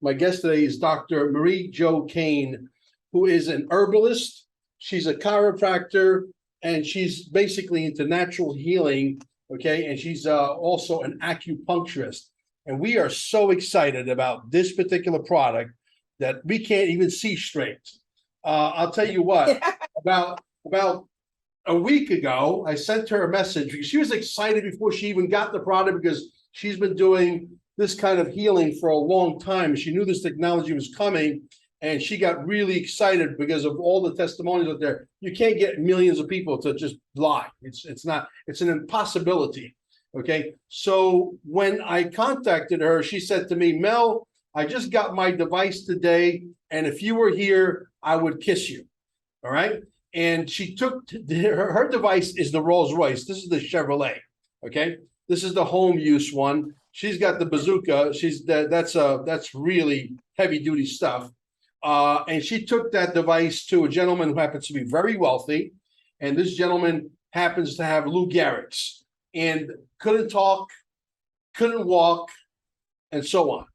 My guest today is Dr. Marie Jo Kane, who is an herbalist. She's a chiropractor, and she's basically into natural healing, okay? And she's also an acupuncturist. And we are so excited about this particular product that we can't even see straight. I'll tell you what, about a week ago, I sent her a message because she was excited before she even got the product because she's been doing this kind of healing for a long time. She knew this technology was coming, and she got really excited because of all the testimonials out there. You can't get millions of people to just lie. It's an impossibility. Okay. So when I contacted her, she said to me, Mel, I just got my device today, and if you were here, I would kiss you. All right. And she took her device is the Rolls Royce. This is the Chevrolet. Okay. This is the home use one. She's got the bazooka. That's really heavy duty stuff. And she took that device to a gentleman who happens to be very wealthy. And this gentleman happens to have Lou Gehrig's and couldn't talk, couldn't walk, and so on.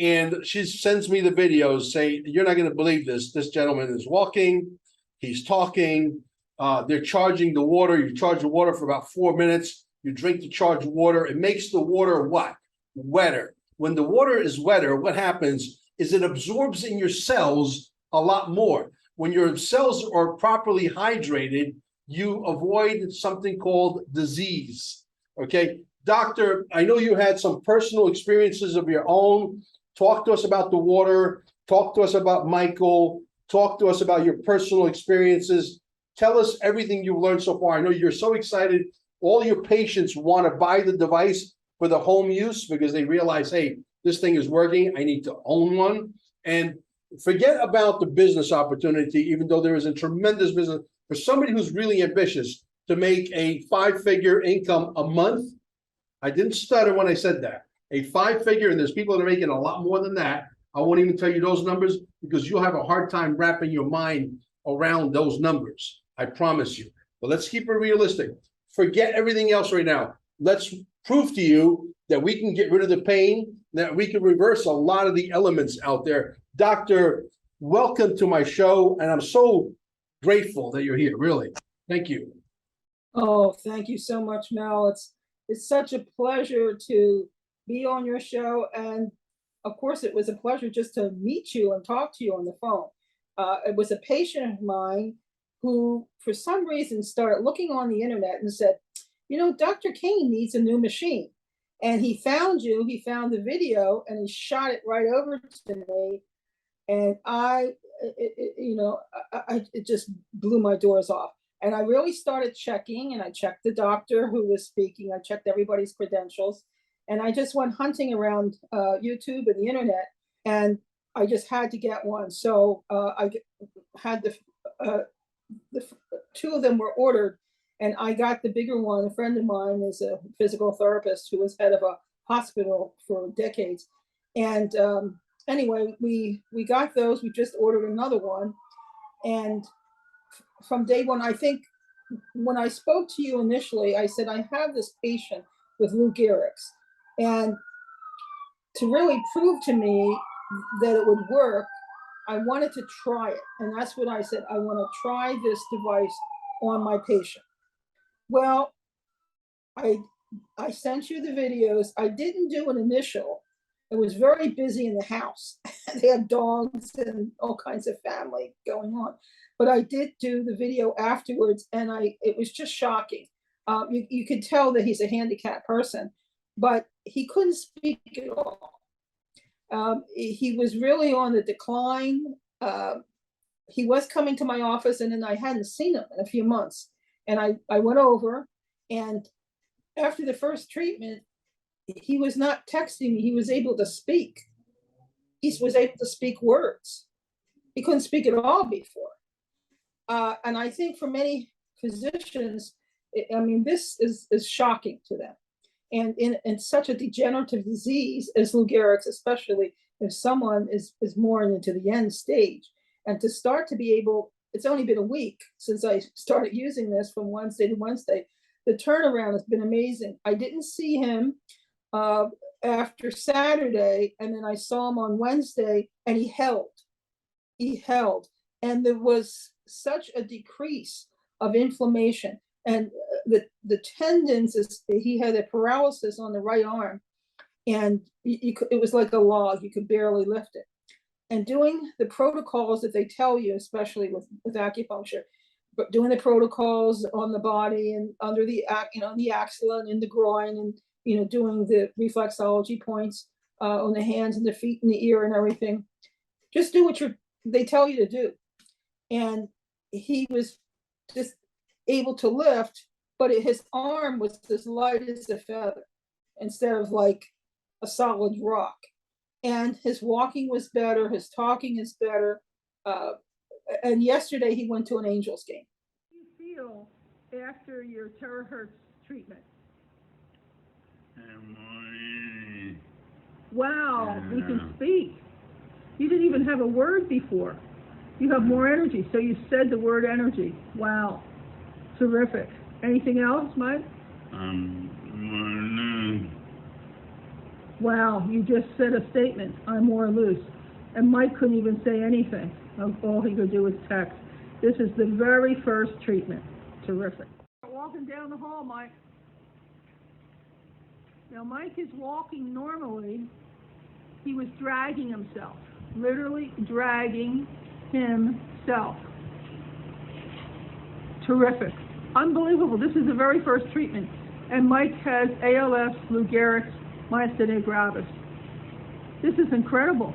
And she sends me the videos saying, you're not going to believe this. This gentleman is walking. He's talking. They're charging the water. You charge the water for about 4 minutes. You drink the charged water. It makes the water what? Wetter. When the water is wetter, what happens is it absorbs in your cells a lot more. When your cells are properly hydrated, you avoid something called disease. Okay, doctor, I know you had some personal experiences of your own. Talk to us about the water. Talk to us about Michael. Talk to us about your personal experiences. Tell us everything you've learned so far. I know you're so excited. All your patients want to buy the device for the home use because they realize, hey, this thing is working. I need to own one. And forget about the business opportunity, even though there is a tremendous business for somebody who's really ambitious to make a 5-figure income a month. I didn't stutter when I said that. A 5-figure, and there's people that are making a lot more than that. I won't even tell you those numbers because you'll have a hard time wrapping your mind around those numbers. I promise you. But let's keep it realistic. Forget everything else right now. Let's prove to you that we can get rid of the pain, that we can reverse a lot of the elements out there. Doctor, welcome to my show, and I'm so grateful that you're here, really. Thank you. Oh, thank you so much, Mel. It's such a pleasure to be on your show, and of course, it was a pleasure just to meet you and talk to you on the phone. It was a patient of mine who, for some reason, started looking on the internet and said, you know, Dr. Kane needs a new machine. And he found you, he found the video, and he shot it right over to me. And it just blew my doors off. And I really started checking, and I checked the doctor who was speaking. I checked everybody's credentials. And I just went hunting around YouTube and the internet, and I just had to get one. So I had the two of them were ordered, and I got the bigger one. A friend of mine is a physical therapist who was head of a hospital for decades. And anyway, we got those. We just ordered another one. And from day one, I think when I spoke to you initially, I said, I have this patient with Lou Gehrig's. And to really prove to me that it would work, I wanted to try it. And that's what I said. I want to try this device on my patient. Well, I sent you the videos. I didn't do an initial. It was very busy in the house. They have dogs and all kinds of family going on. But I did do the video afterwards, and it was just shocking. You could tell that he's a handicapped person, but he couldn't speak at all. He was really on the decline. He was coming to my office, and then I hadn't seen him in a few months. And I went over, and after the first treatment, he was not texting me. He was able to speak. He was able to speak words. He couldn't speak at all before. And I think for many physicians, this is shocking to them. And in such a degenerative disease as Lou Gehrig's, especially if someone is more into the end stage, and to start to be able, it's only been a week since I started using this from Wednesday to Wednesday. The turnaround has been amazing. I didn't see him after Saturday, and then I saw him on Wednesday, and he held. And there was such a decrease of inflammation. And the tendons, he had a paralysis on the right arm, and it was like a log, you could barely lift it. And doing the protocols that they tell you, especially with acupuncture, but doing the protocols on the body and under the the axilla and in the groin, and doing the reflexology points on the hands and the feet and the ear and everything. Just do what they tell you to do. And he was just able to lift, but his arm was as light as a feather instead of like a solid rock. And his walking was better, his talking is better. And yesterday he went to an Angels game. How do you feel after your Terahertz treatment? Wow, you can speak. You didn't even have a word before. You have more energy. So you said the word energy. Wow. Terrific. Anything else, Mike? Wow, you just said a statement. I'm more loose. And Mike couldn't even say anything. All he could do was text. This is the very first treatment. Terrific. Walking down the hall, Mike. Now, Mike is walking normally. He was dragging himself. Literally dragging himself. Terrific. Unbelievable. This is the very first treatment. And Mike has ALS, Lou Gehrig's, myasthenia gravis. This is incredible.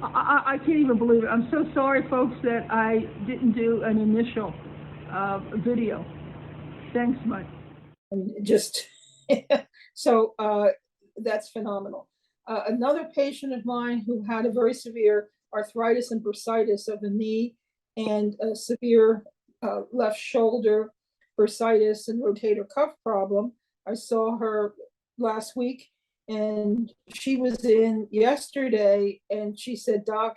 I can't even believe it. I'm so sorry, folks, that I didn't do an initial video. Thanks, Mike. Just so that's phenomenal. Another patient of mine who had a very severe arthritis and bursitis of the knee and a severe left shoulder bursitis and rotator cuff problem. I saw her last week, and she was in yesterday, and she said, Doc,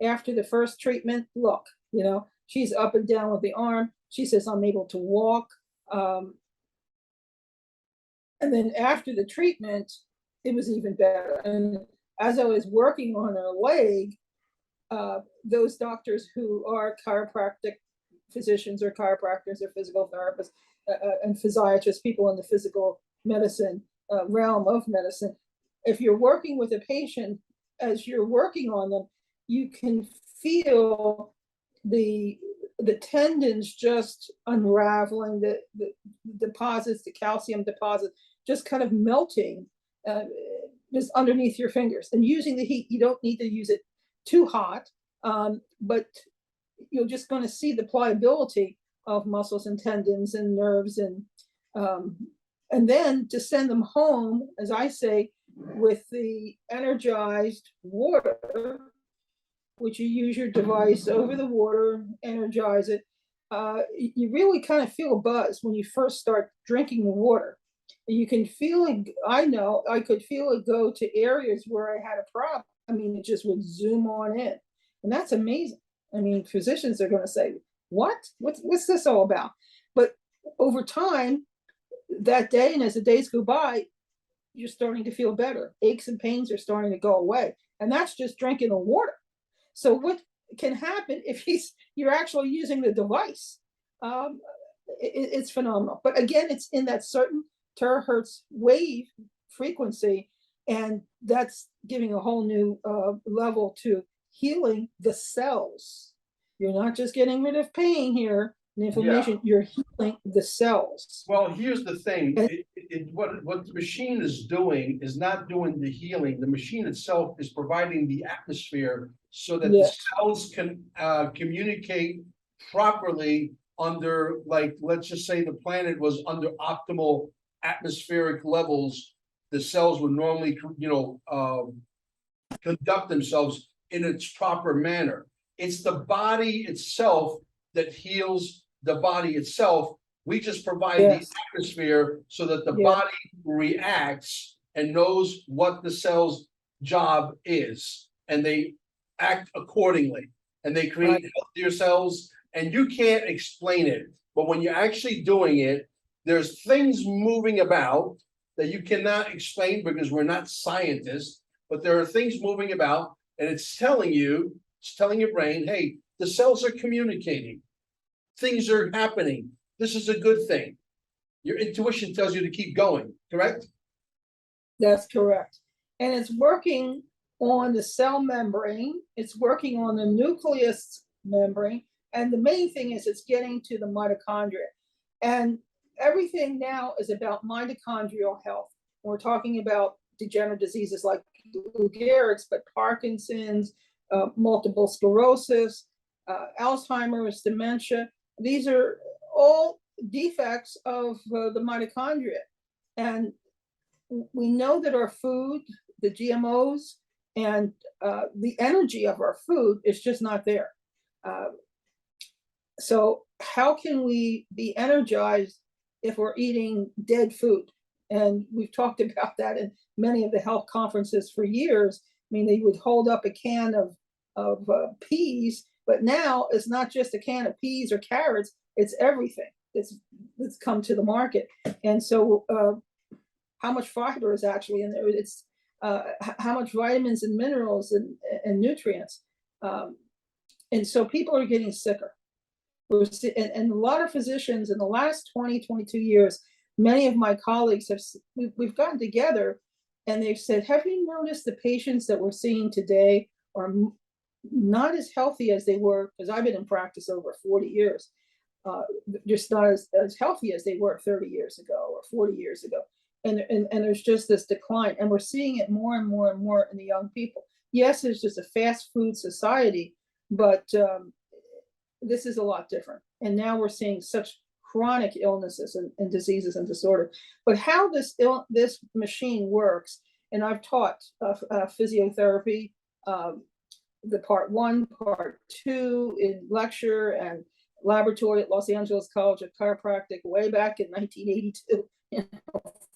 after the first treatment, look, she's up and down with the arm. She says, I'm able to walk. And then after the treatment, it was even better. And as I was working on her leg, those doctors who are chiropractic physicians or chiropractors or physical therapists and physiatrists, people in the physical medicine realm of medicine, if you're working with a patient, as you're working on them, you can feel the tendons just unraveling, the deposits, the calcium deposits, just kind of melting just underneath your fingers. And using the heat, you don't need to use it too hot, but you're just going to see the pliability of muscles and tendons and nerves, and then to send them home, as I say, with the energized water, which you use your device over the water, energize it. You really kind of feel a buzz when you first start drinking the water. You can feel it. I know I could feel it go to areas where I had a problem. I mean, it just would zoom on in, and that's amazing. I mean, physicians are going to say, what's this all about? But over time, that day, and as the days go by, you're starting to feel better. Aches and pains are starting to go away. And that's just drinking the water. So what can happen if you're actually using the device? It's phenomenal. But again, it's in that certain terahertz wave frequency, and that's giving a whole new level to healing the cells. You're not just getting rid of pain here, and inflammation, you're healing the cells. Well, here's the thing. What the machine is doing is not doing the healing. The machine itself is providing the atmosphere so that the cells can communicate properly under, like, let's just say the planet was under optimal atmospheric levels. The cells would normally, conduct themselves in its proper manner. It's the body itself that heals the body itself. We just provide the atmosphere so that the body reacts and knows what the cell's job is, and they act accordingly, and they create healthier cells. And you can't explain it, but when you're actually doing it, there's things moving about that you cannot explain because we're not scientists, but there are things moving about and it's telling your brain, hey, the cells are communicating. Things are happening. This is a good thing. Your intuition tells you to keep going, correct? That's correct. And it's working on the cell membrane, it's working on the nucleus membrane, and the main thing is it's getting to the mitochondria. And everything now is about mitochondrial health. We're talking about degenerative diseases like Lou Gehrig's, but Parkinson's, multiple sclerosis, Alzheimer's, dementia. These are all defects of the mitochondria. And we know that our food, the GMOs, and the energy of our food is just not there. So how can we be energized if we're eating dead food? And we've talked about that in many of the health conferences for years. I mean, they would hold up a can of peas, but now it's not just a can of peas or carrots, it's everything that's come to the market. And so how much fiber is actually in there? It's how much vitamins and minerals and nutrients. And so people are getting sicker. And a lot of physicians in the last 20, 22 years, many of my colleagues we've gotten together and they've said, have you noticed the patients that we're seeing today are not as healthy as they were, because I've been in practice over 40 years, just not as healthy as they were 30 years ago or 40 years ago. And there's just this decline, and we're seeing it more and more and more in the young people. Yes, it's just a fast food society, but this is a lot different. And now we're seeing such chronic illnesses and diseases and disorders. But how this machine works, and I've taught physiotherapy, the part 1, part 2 in lecture and laboratory at Los Angeles College of Chiropractic way back in 1982,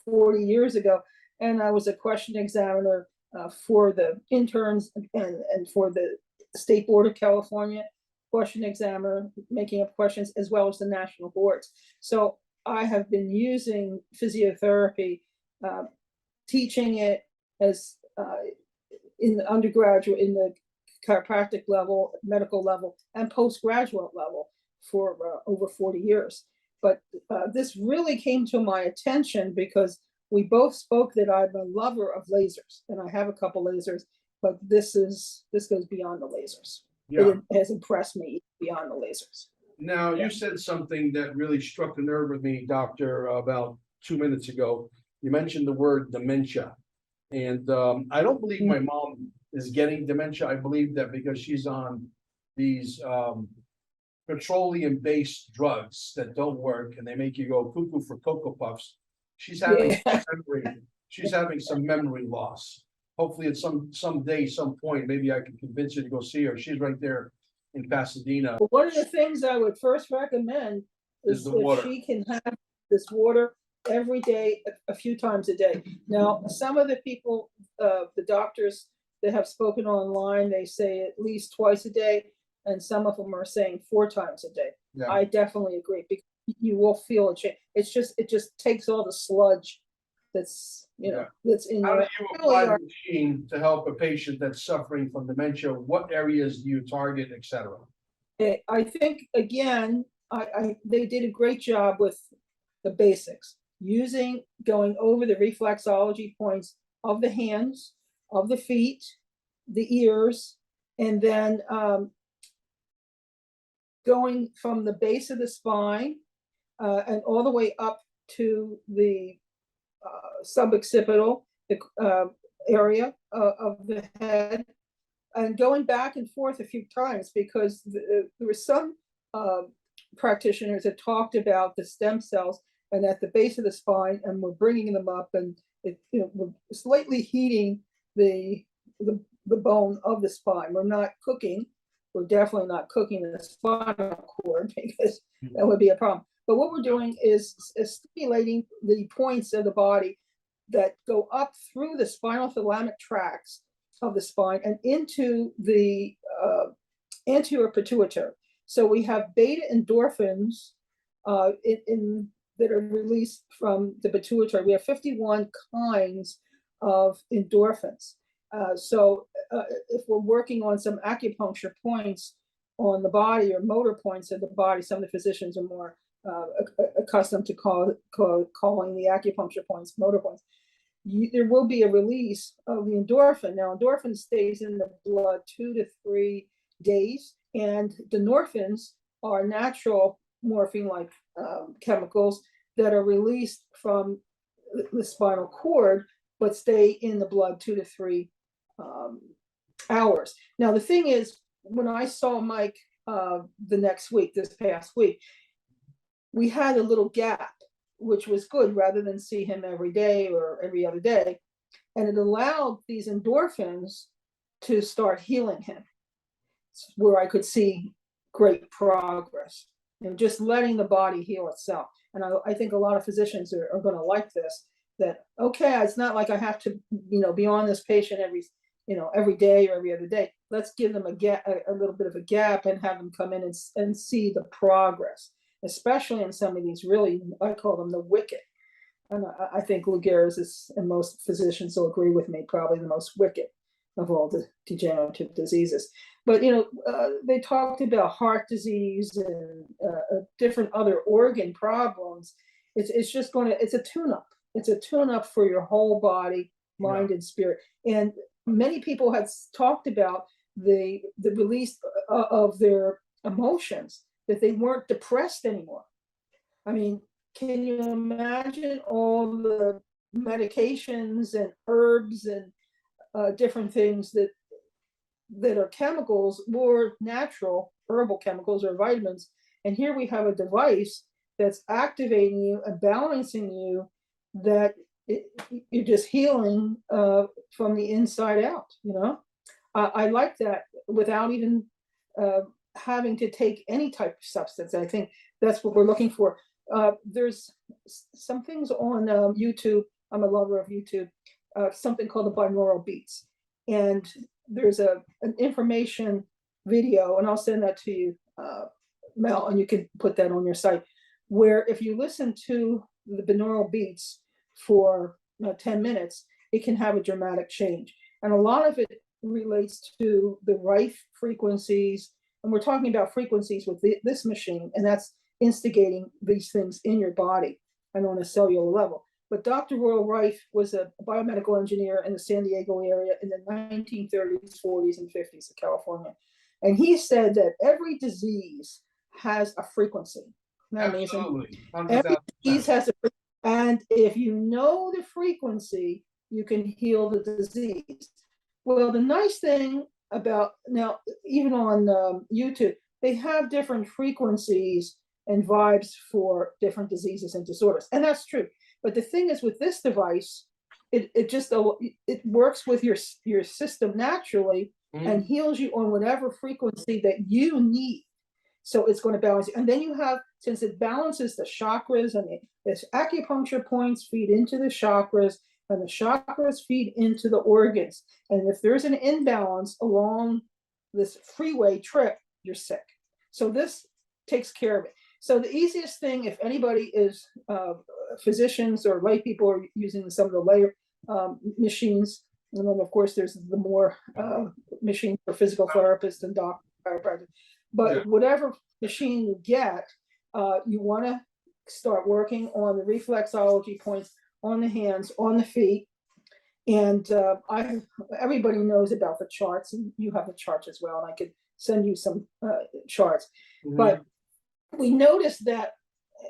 40 years ago. And I was a question examiner for the interns and for the State Board of California, question examiner, making up questions, as well as the national boards. So I have been using physiotherapy, teaching it as in the undergraduate, in the chiropractic level, medical level, and postgraduate level for over 40 years. But this really came to my attention because we both spoke that I'm a lover of lasers, and I have a couple lasers, but this goes beyond the lasers. Yeah. It has impressed me beyond the lasers. Now, you said something that really struck a nerve with me, doctor, about 2 minutes ago. You mentioned the word dementia. And I don't believe my mom is getting dementia. I believe that because she's on these petroleum-based drugs that don't work and they make you go cuckoo for Cocoa Puffs. She's having some memory loss. Hopefully at some day, some point, maybe I can convince her to go see her. She's right there in Pasadena. Well, one of the things I would first recommend is if she can have this water every day, a few times a day. Now, some of the people, the doctors that have spoken online, they say at least twice a day, and some of them are saying 4 times a day. Yeah. I definitely agree, because you will feel a change. It just takes all the sludge that's that's in How there. do you apply the machine to help a patient that's suffering from dementia? What areas do you target, etc.? I think again, they did a great job with the basics, going over the reflexology points of the hands, of the feet, the ears, and then going from the base of the spine and all the way up to the suboccipital area of the head, and going back and forth a few times, because there were some practitioners that talked about the stem cells and at the base of the spine, and we're bringing them up, and we're slightly heating the bone of the spine. We're not cooking. We're definitely not cooking the spinal cord, because that would be a problem. But what we're doing is stimulating the points of the body that go up through the spinal thalamic tracts of the spine and into the anterior pituitary. So we have beta endorphins in that are released from the pituitary. We have 51 kinds of endorphins. If we're working on some acupuncture points on the body or motor points of the body, some of the physicians are more accustomed to calling the acupuncture points motor points. There will be a release of the endorphin. Now, endorphin stays in the blood 2 to 3 days, and the norphins are natural morphine-like chemicals that are released from the spinal cord, but stay in the blood 2 to 3 hours. Now, the thing is, when I saw Mike this past week, we had a little gap, which was good, rather than see him every day or every other day. And it allowed these endorphins to start healing him, where I could see great progress, just letting the body heal itself. And I think a lot of physicians are going to like this, that, okay, it's not like I have to, be on this patient every day or every other day. Let's give them a little bit of a gap and have them come in and see the progress, especially in some of these really, I call them the wicked. And I think Lou Gehr's is, and most physicians will agree with me, probably the most wicked of all the degenerative diseases. But, they talked about heart disease and different other organ problems. It's just it's a tune-up. It's a tune-up for your whole body, mind, and spirit. And many people have talked about the release of their emotions, that they weren't depressed anymore. I mean, can you imagine all the medications and herbs and different things that are chemicals or natural herbal chemicals or vitamins? And here we have a device that's activating you and balancing you, that you're just healing from the inside out. I like that, without even having to take any type of substance. I think that's what we're looking for. There's some things on YouTube. I'm a lover of YouTube. Something called the binaural beats, and there's an information video, and I'll send that to you, Mel, and you can put that on your site, where if you listen to the binaural beats for 10 minutes, it can have a dramatic change. And a lot of it relates to the Rife frequencies. And we're talking about frequencies with this machine, and that's instigating these things in your body and on a cellular level. But Dr. Royal Rife was a biomedical engineer in the San Diego area in the 1930s, 40s, and 50s of California. And he said that every disease has a frequency. Isn't that amazing? Every disease has a frequency. And if you know the frequency, you can heal the disease. Well, the nice thing about now, even on YouTube, they have different frequencies and vibes for different diseases and disorders. And that's true. But the thing is, with this device, it works with your system naturally and heals you on whatever frequency that you need. So it's going to balance you. And then you have, since it balances the chakras, and the acupuncture points feed into the chakras, and the chakras feed into the organs. And if there's an imbalance along this freeway trip, you're sick. So this takes care of it. So the easiest thing, if anybody is physicians or lay people are using some of the layer machines, and then of course there's the more machines for physical therapists and doctors, chiropractors. But whatever machine you get, you want to start working on the reflexology points on the hands, on the feet. And everybody knows about the charts, and you have the charts as well, and I could send you some charts. But we noticed that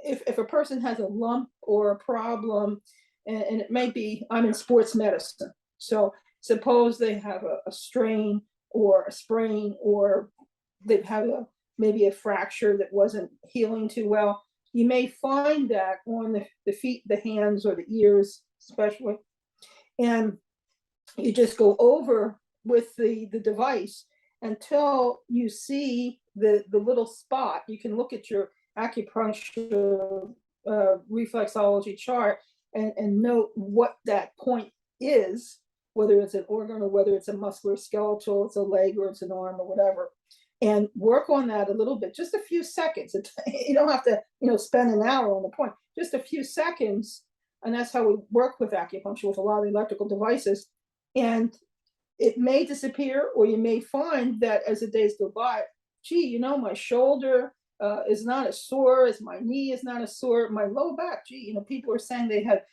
if a person has a lump or a problem, and it may be, I'm in sports medicine, so suppose they have a strain or a sprain, or they've had maybe a fracture that wasn't healing too well, you may find that on the feet, the hands, or the ears especially. And you just go over with the device until you see the little spot. You can look at your acupuncture reflexology chart and note what that point is, whether it's an organ or whether it's a muscular skeletal, it's a leg or it's an arm or whatever. and work on that a little bit, just a few seconds. You don't have to, spend an hour on the point, just a few seconds. And that's how we work with acupuncture, with a lot of the electrical devices. And it may disappear, or you may find that as the days go by, gee, my shoulder is not as sore, as my knee is not as sore, my low back, gee, people are saying they have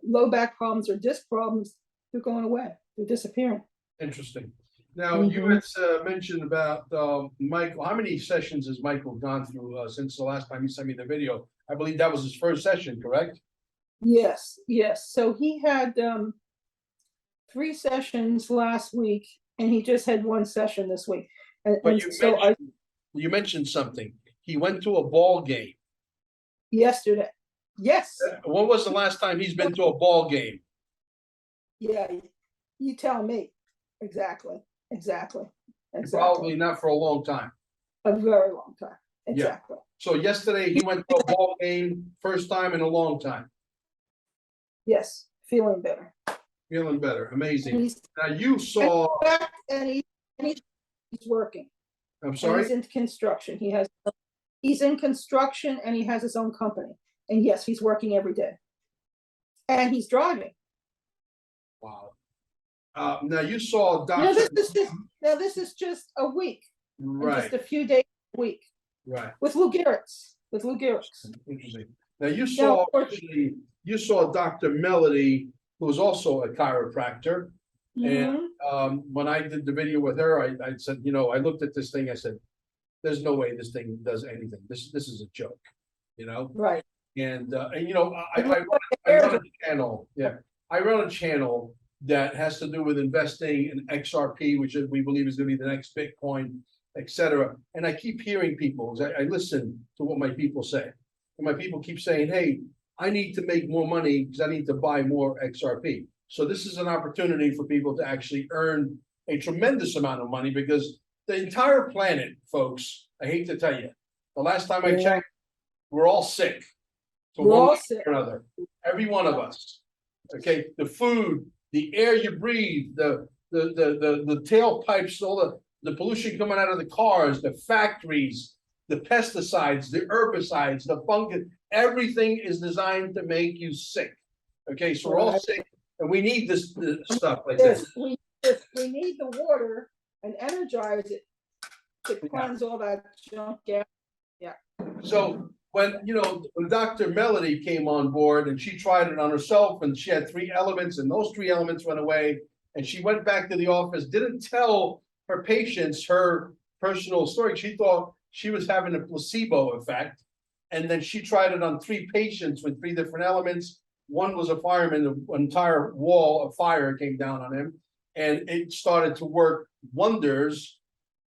low back problems or disc problems. They're going away, they're disappearing. Interesting. Now, you had mentioned about Michael. How many sessions has Michael gone through since the last time you sent me the video? I believe that was his first session, correct? Yes. So he had 3 sessions last week, and he just had 1 session this week. But you mentioned something. He went to a ball game yesterday. Yes. When was the last time he's been to a ball game? Yeah, you tell me. Exactly. Probably not for a long time. A very long time. Exactly. Yeah. So yesterday he went to a ball game, first time in a long time. Yes, feeling better. Feeling better. Amazing. Now you saw. And he's working. I'm sorry? He's in construction. He's in construction, and he has his own company. And yes, he's working every day. And he's driving. Wow. Now you saw Dr. This is just a week. Right. Just a few days a week. Right. With Lou Gehrig's. Interesting. Now you saw Dr. Melody, who was also a chiropractor. And when I did the video with her, I said, I looked at this thing, I said, there's no way this thing does anything. This is a joke, Right. And I run a channel. Yeah. I run a channel that has to do with investing in XRP, which we believe is going to be the next Bitcoin, etc. And I keep hearing people, I listen to what my people say. And my people keep saying, hey, I need to make more money because I need to buy more XRP. So this is an opportunity for people to actually earn a tremendous amount of money, because the entire planet, folks, I hate to tell you, the last time I checked, we're all sick. So we're all sick. Or another. Every one of us. Okay. The food, the air you breathe, the tailpipes, all the pollution coming out of the cars, the factories, the pesticides, the herbicides, the fungus, everything is designed to make you sick. Okay, so we're all sick, and we need this stuff like this. We need the water and energize it to cleanse all that junk out. Yeah. So when Dr. Melody came on board and she tried it on herself, and she had 3 elements, and those 3 elements went away, and she went back to the office, didn't tell her patients her personal story. She thought she was having a placebo effect. And then she tried it on 3 patients with 3 different elements. One was a fireman, the entire wall of fire came down on him, and it started to work wonders.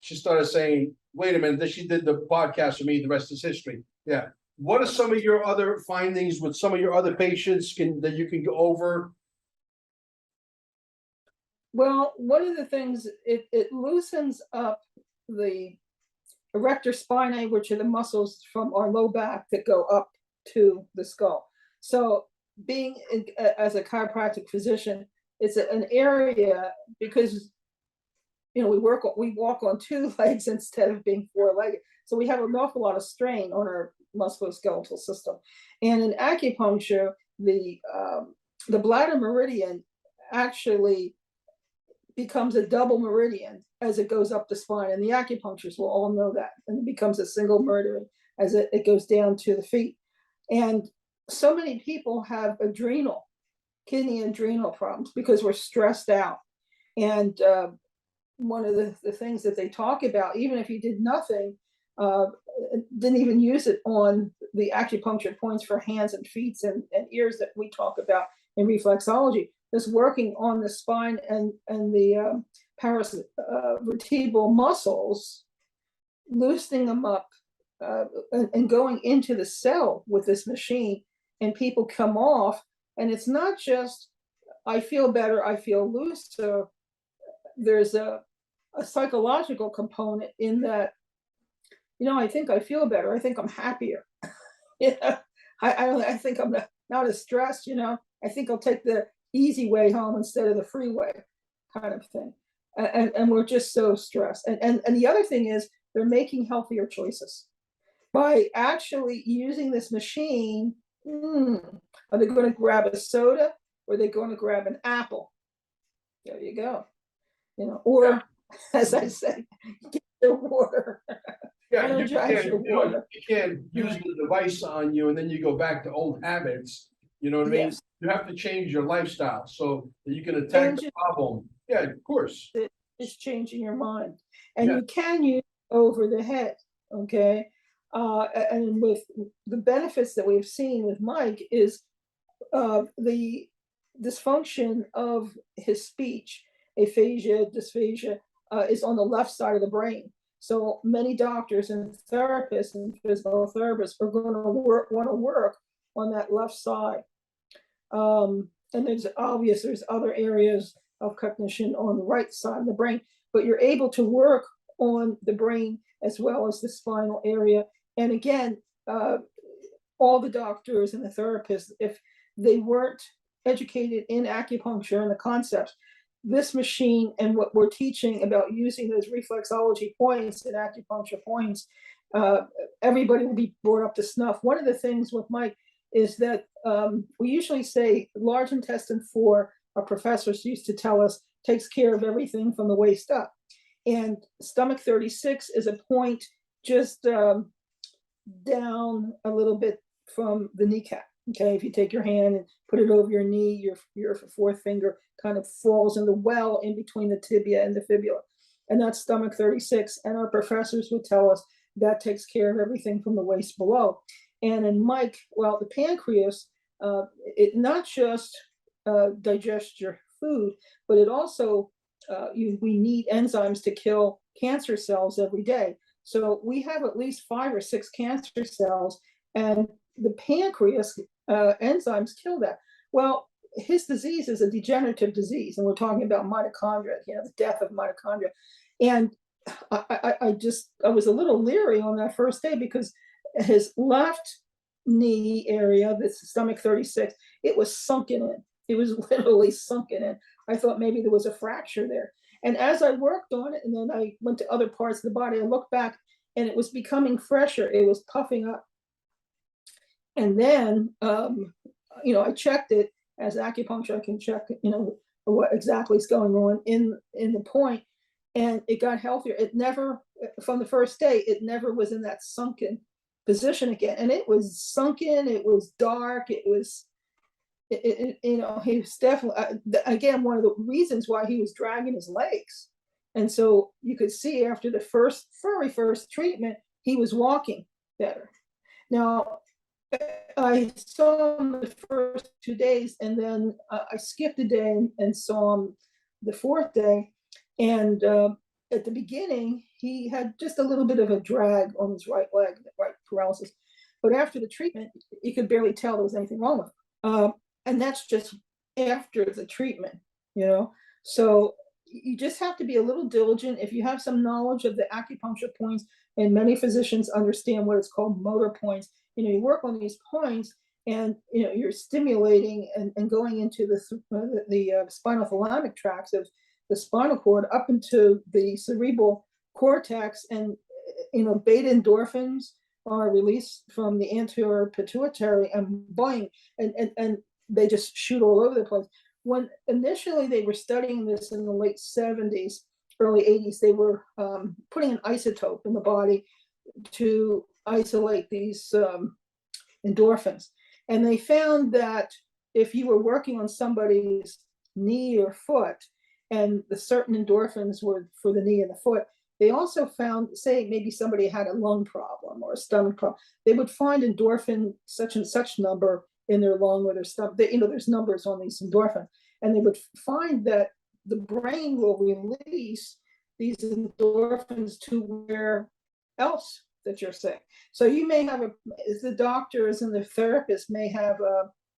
She started saying, wait a minute, then she did the podcast for me, the rest is history. Yeah. What are some of your other findings with some of your other patients that you can go over? Well, one of the things, it loosens up the erector spinae, which are the muscles from our low back that go up to the skull. So being as a chiropractic physician, it's an area, because we walk on 2 legs instead of being 4-legged. So we have an awful lot of strain on our musculoskeletal system. And in acupuncture, the bladder meridian actually becomes a double meridian as it goes up the spine, and the acupuncturists will all know that, and it becomes a single meridian as it goes down to the feet. And so many people have kidney adrenal problems because we're stressed out. And one of the things that they talk about, even if you did nothing, didn't even use it on the acupuncture points for hands and feet and ears that we talk about in reflexology, just working on the spine and the paravertebral muscles, loosening them up, and going into the cell with this machine, and people come off. And it's not just, I feel better, I feel looser. There's a psychological component in that, I think I feel better. I think I'm happier. I think I'm not as stressed, I think I'll take the easy way home instead of the freeway, kind of thing. And we're just so stressed. And the other thing is they're making healthier choices by actually using this machine. Are they going to grab a soda, or are they going to grab an apple? There you go. Or as I said, get your water. Yeah, Energize your water. you can't use the device on you and then you go back to old habits. You know what I mean? Yes. You have to change your lifestyle so that you can attack the problem. Yeah, of course. It's changing your mind, and Yeah. you can use it over the head. Okay. And with the benefits that we've seen with Mike is the dysfunction of his speech, aphasia, dysphagia, is on the left side of the brain. So many doctors and therapists and physical therapists are going to want to work on that left side. And there's other areas of cognition on the right side of the brain, but you're able to work on the brain as well as the spinal area. And again, all the doctors and the therapists, if they weren't educated in acupuncture and the concepts, this machine and what we're teaching about using those reflexology points and acupuncture points, everybody will be brought up to snuff. One of the things with Mike is that we usually say large intestine 4, our professors used to tell us, takes care of everything from the waist up. And stomach 36 is a point just down a little bit from the kneecap. Okay, if you take your hand and put it over your knee, your fourth finger kind of falls in the well in between the tibia and the fibula. And that's stomach 36. And our professors would tell us that takes care of everything from the waist below. And in Mike, well, the pancreas, it not just digests your food, but it also, we need enzymes to kill cancer cells every day. So we have at least 5 or 6 cancer cells, and the pancreas enzymes kill that. Well, his disease is a degenerative disease, and we're talking about mitochondria, the death of mitochondria. And I was a little leery on that first day because his left knee area, this stomach 36, it was sunken in. It was literally sunken in. I thought maybe there was a fracture there. And as I worked on it, and then I went to other parts of the body, I looked back and it was becoming fresher. It was puffing up. And then, I checked it as acupuncture. I can check, what exactly is going on in the point, and it got healthier. It never, from the first day, it never was in that sunken position again. And it was sunken. It was dark. It was, he was definitely, again, one of the reasons why he was dragging his legs. And so you could see after the very first treatment, he was walking better. Now, I saw him the first 2 days, and then I skipped a day and saw him the 4th day. And at the beginning, he had just a little bit of a drag on his right leg, right paralysis. But after the treatment, you could barely tell there was anything wrong with him. And that's just after the treatment, So you just have to be a little diligent. If you have some knowledge of the acupuncture points, and many physicians understand what it's called motor points, you work on these points, and you're stimulating and going into the spinal thalamic tracts of the spinal cord up into the cerebral cortex, and beta endorphins are released from the anterior pituitary, and boing, and they just shoot all over the place. When initially they were studying this in the late 70s, early 80s, they were putting an isotope in the body to isolate these endorphins. And they found that if you were working on somebody's knee or foot, and the certain endorphins were for the knee and the foot, they also found, say maybe somebody had a lung problem or a stomach problem, they would find endorphin such and such number in their lung or their stomach. There's numbers on these endorphins, and they would find that the brain will release these endorphins to where else that you're sick. So you may have the doctors and the therapists may have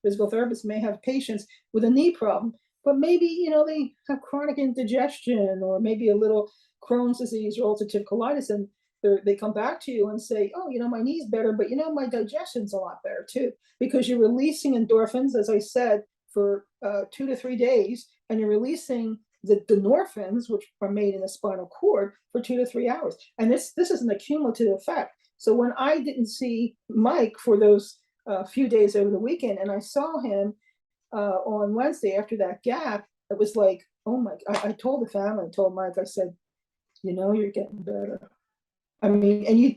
physical therapists may have patients with a knee problem, but maybe they have chronic indigestion, or maybe a little Crohn's disease or ulcerative colitis, and they come back to you and say, oh, my knee's better, but my digestion's a lot better too, because you're releasing endorphins, as I said, for 2 to 3 days, and you're releasing the norphins, which are made in the spinal cord, for 2 to 3 hours. And this is an accumulative effect. So when I didn't see Mike for those few days over the weekend, and I saw him on Wednesday after that gap, it was like, oh my, I told the family, I told Mike, I said, you're getting better. I mean, and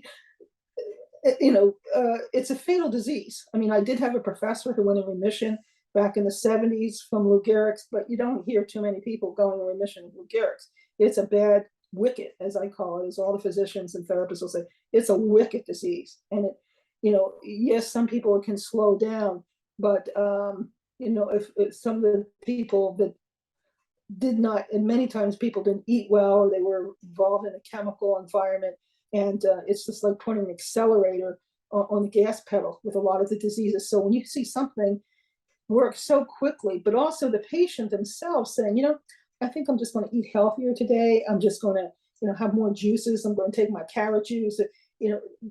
it's a fatal disease. I mean, I did have a professor who went in remission back in the 70s from Lou Gehrig's, but you don't hear too many people going in remission with Lou Gehrig's. It's a bad wicked, as I call it, as all the physicians and therapists will say. It's a wicked disease. And yes, some people can slow down, but if some of the people that did not, and many times people didn't eat well, or they were involved in a chemical environment, and it's just like putting an accelerator on the gas pedal with a lot of the diseases. So when you see something work so quickly, but also the patient themselves saying, I think I'm just going to eat healthier today. I'm just going to, have more juices. I'm going to take my carrot juice.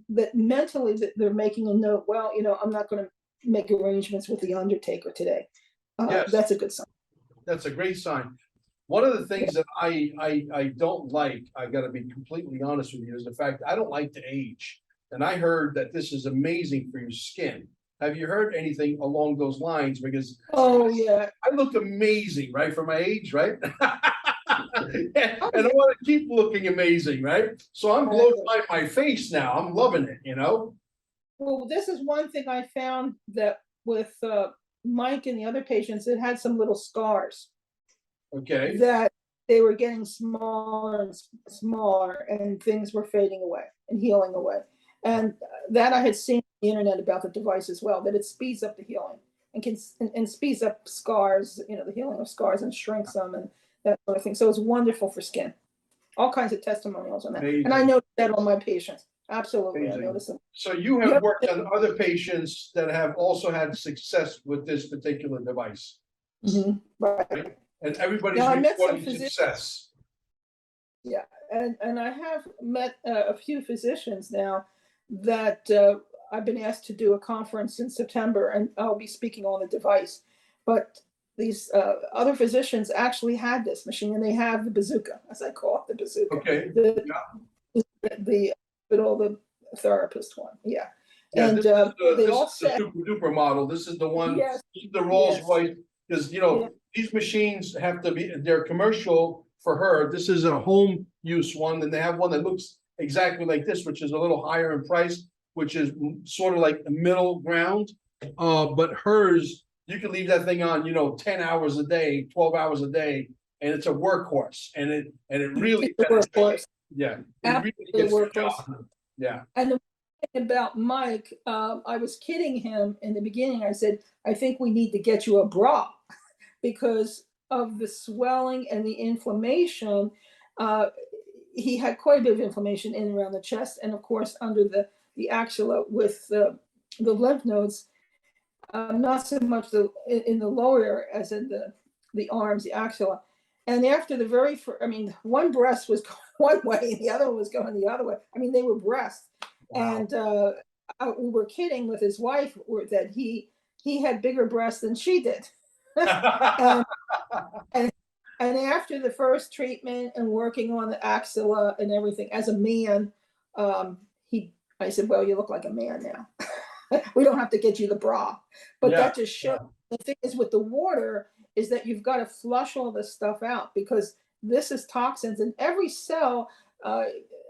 That mentally that they're making a note. Well, I'm not going to make arrangements with the undertaker today. Yes. That's a good sign. That's a great sign. One of the things that I don't like, I got to be completely honest with you, is the fact I don't like to age. And I heard that this is amazing for your skin. Have you heard anything along those lines? Because yeah, I look amazing, right, for my age, right? And I want to keep looking amazing, right? So I'm glowing my face now. I'm loving it, Well, this is one thing I found, that with Mike and the other patients, it had some little scars. Okay. That they were getting smaller and smaller, and things were fading away and healing away. And that I had seen on the internet about the device as well, that it speeds up the healing and speeds up scars, the healing of scars, and shrinks them and that sort of thing. So it's wonderful for skin. All kinds of testimonials on that. Amazing. And I noticed that on my patients. Absolutely. Amazing. I noticed them. So you have worked on other patients that have also had success with this particular device. Mm-hmm. Right. And everybody's Now, reporting success. Yeah, and I have met a few physicians now that I've been asked to do a conference in September, and I'll be speaking on the device. But these other physicians actually had this machine, and they have the bazooka, as I call it, the bazooka. Okay. The therapist one. Yeah. Yeah, And this is they the all said, super duper model. This is the one. Yes. This is the Rolls Yes. Royce, because these machines have to be. They're commercial for her. This is a home use one, and they have one that looks exactly like this, which is a little higher in price, which is sort of like a middle ground. But hers, you can leave that thing on, 10 hours a day, 12 hours a day, and it's a workhorse. And it really it's a workhorse. Yeah, it Absolutely really gets the workhorse. job. Yeah. And the thing about Mike, I was kidding him in the beginning. I said, I think we need to get you a bra because of the swelling and the inflammation. He had quite a bit of inflammation in and around the chest, and of course under the axilla with the lymph nodes, not so much in the lower area as in the arms, the axilla. And after the very first, one breast was going one way and the other one was going the other way. They were breasts. Wow. And we were kidding with his wife that he had bigger breasts than she did. And after the first treatment and working on the axilla and everything, as a man, I said, well, you look like a man now. We don't have to get you the bra. But that just shows. The thing is with the water is that you've got to flush all this stuff out, because this is toxins, and every cell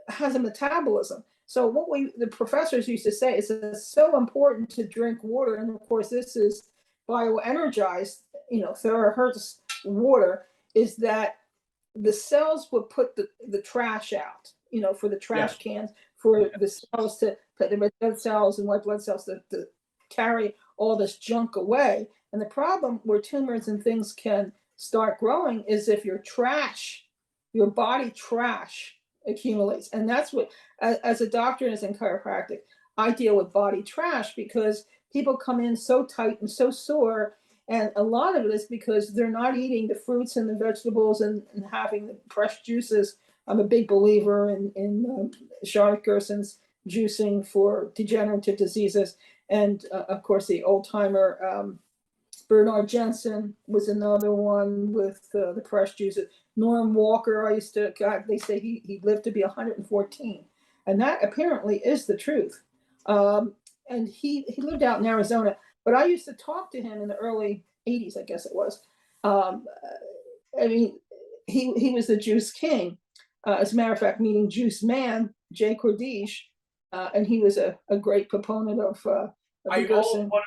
has a metabolism. So what the professors used to say is it's so important to drink water. And of course, this is bioenergized, Terahertz water, is that the cells would put the trash out, for the trash cans, for the cells the red blood cells and white blood cells to carry all this junk away. And the problem where tumors and things can start growing is if your body trash accumulates. And that's what, as a doctor and as in chiropractic, I deal with body trash, because people come in so tight and so sore. And a lot of it is because they're not eating the fruits and the vegetables and having the fresh juices. I'm a big believer in Charlotte Gerson's juicing for degenerative diseases. And of course, the old timer, Bernard Jensen was another one with the fresh juices. Norm Walker, I used to, God, they say he lived to be 114. And that apparently is the truth. And he lived out in Arizona, but I used to talk to him in the early 80s, I guess it was. I mean, he was the juice king. As a matter of fact, meeting Juice Man, Jay Cordish, and he was a great proponent of I owned one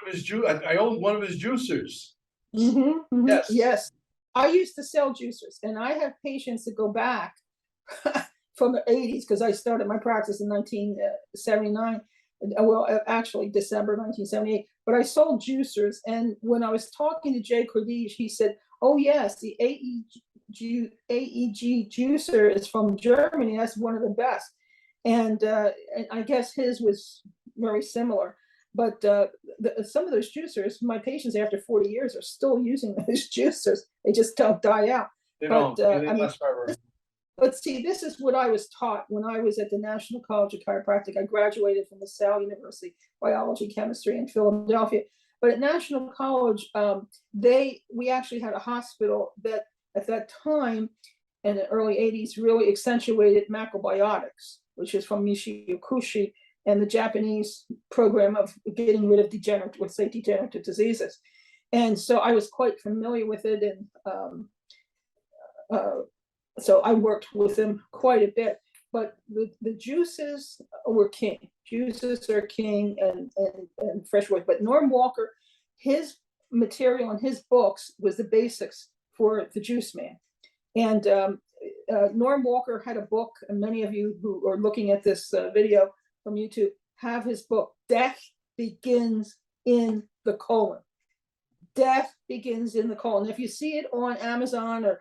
of his juicers. Yes. I used to sell juicers, and I have patients that go back from the 80s because I started my practice in 1979. Well, actually, December 1978. But I sold juicers, and when I was talking to Jay Cordish, he said, "Oh yes, the AEG juicer is from Germany. That's one of the best." And I guess his was very similar. But some of those juicers, my patients after 40 years are still using those juicers. They just don't die out. They don't. They last forever. But see, this is what I was taught when I was at the National College of Chiropractic. I graduated from LaSalle University, biology, chemistry in Philadelphia. But at National College, we actually had a hospital that at that time in the early 80s really accentuated macrobiotics, which is from Michio Kushi and the Japanese program of getting rid of degenerative diseases. And so I was quite familiar with it. And so I worked with them quite a bit, but the juices were king. Juices are king and fresh wood. But Norm Walker, his material in his books was the basics for the juice man. And Norm Walker had a book, and many of you who are looking at this video from YouTube have his book, Death Begins in the Colon. Death Begins in the Colon. If you see it on Amazon or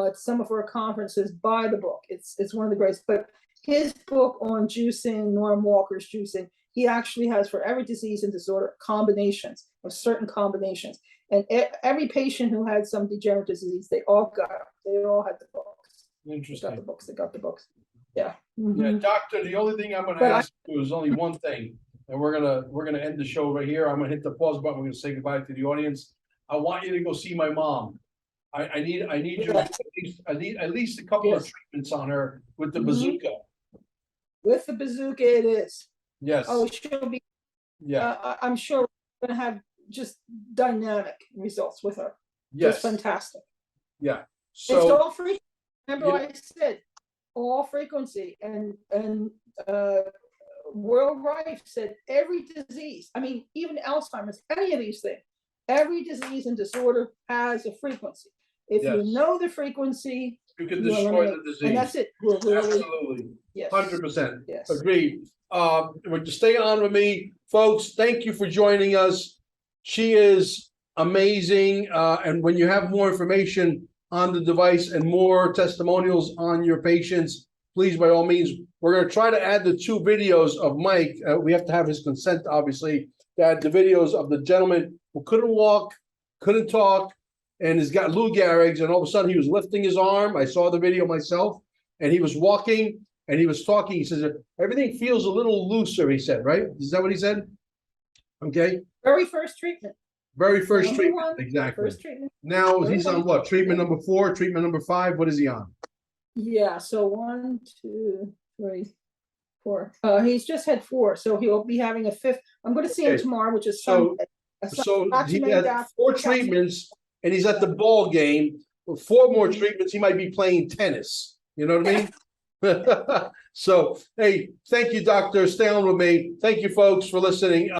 at some of our conferences, buy the book. It's one of the greatest. But his book on juicing, Norm Walker's juicing, he actually has for every disease and disorder combinations of certain combinations. And every patient who had some degenerative disease, they all got it. They all had the books. Interesting. They got the books. Yeah. Yeah, doctor, the only thing I'm gonna ask you is only one thing. And we're gonna end the show right here. I'm gonna hit the pause button. We're gonna say goodbye to the audience. I want you to go see my mom. I need you at least a couple of treatments on her with the bazooka. With the bazooka, it is. Yes. Oh, she'll be. Yeah. I'm sure we're gonna have just dynamic results with her. Yes. Just fantastic. Yeah. So it's all free. Remember, I said all frequency, and World Rife said every disease. I mean, even Alzheimer's, any of these things. Every disease and disorder has a frequency. If you know the frequency, you can destroy the disease. And that's it. Absolutely. Yes. 100%. Yes. Agreed. Stay on with me, folks. Thank you for joining us. She is amazing. And when you have more information on the device and more testimonials on your patients, please, by all means, we're going to try to add the 2 videos of Mike. We have to have his consent, obviously, to add the videos of the gentleman who couldn't walk, couldn't talk, and has got Lou Gehrig's, and all of a sudden he was lifting his arm. I saw the video myself, and he was walking, and he was talking. He says, everything feels a little looser, he said, right? Is that what he said? Okay. Very first treatment. Very first treatment, exactly. First treatment. Now he's on what? Treatment number 4, treatment number 5. What is he on? Yeah, so 1, 2, 3, 4. He's just had 4, so he'll be having a 5th. I'm going to see him tomorrow, which is Sunday. So he had 4 treatments, and he's at the ball game. With 4 more treatments, he might be playing tennis. You know what I mean? So, hey, thank you, doctor. Stay on with me. Thank you, folks, for listening.